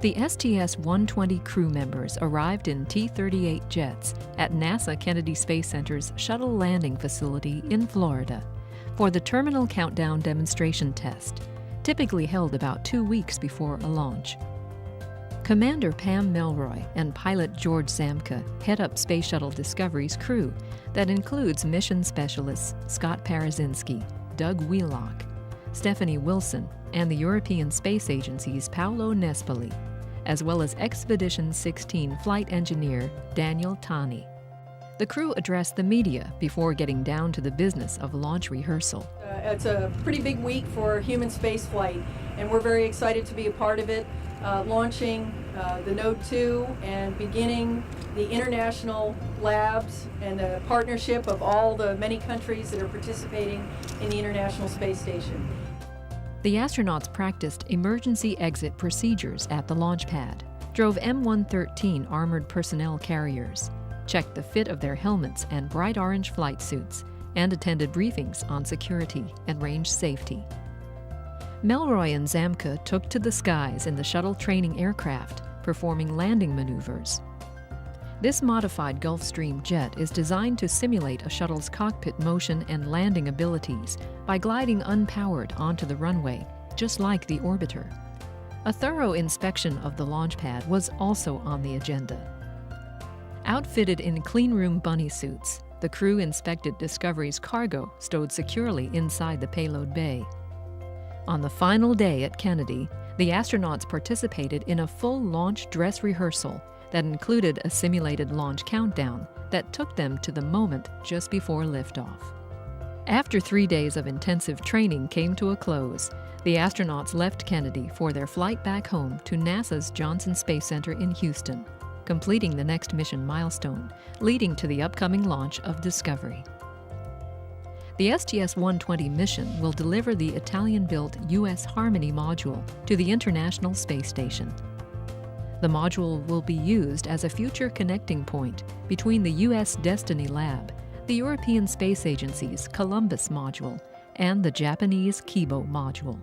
The STS-120 crew members arrived in T-38 jets at NASA Kennedy Space Center's Shuttle Landing Facility in Florida for the Terminal Countdown Demonstration Test, typically held about 2 weeks before a launch. Commander Pam Melroy and pilot George Zamka head up Space Shuttle Discovery's crew that includes mission specialists Scott Parazynski, Doug Wheelock, Stephanie Wilson, and the European Space Agency's Paolo Nespoli, as well as Expedition 16 flight engineer Daniel Tani. The crew addressed the media before getting down to the business of launch rehearsal. It's a pretty big week for human spaceflight, and we're very excited to be a part of it, launching the Node 2 and beginning the international labs and the partnership of all the many countries that are participating in the International Space Station. The astronauts practiced emergency exit procedures at the launch pad, drove M113 armored personnel carriers, checked the fit of their helmets and bright orange flight suits, and attended briefings on security and range safety. Melroy and Zamka took to the skies in the shuttle training aircraft, performing landing maneuvers. This modified Gulfstream jet is designed to simulate a shuttle's cockpit motion and landing abilities by gliding unpowered onto the runway, just like the orbiter. A thorough inspection of the launch pad was also on the agenda. Outfitted in cleanroom bunny suits, the crew inspected Discovery's cargo stowed securely inside the payload bay. On the final day at Kennedy, the astronauts participated in a full launch dress rehearsal that included a simulated launch countdown that took them to the moment just before liftoff. After 3 days of intensive training came to a close, the astronauts left Kennedy for their flight back home to NASA's Johnson Space Center in Houston, completing the next mission milestone, leading to the upcoming launch of Discovery. The STS-120 mission will deliver the Italian-built U.S. Harmony module to the International Space Station. The module will be used as a future connecting point between the U.S. Destiny Lab, the European Space Agency's Columbus module, and the Japanese Kibo module.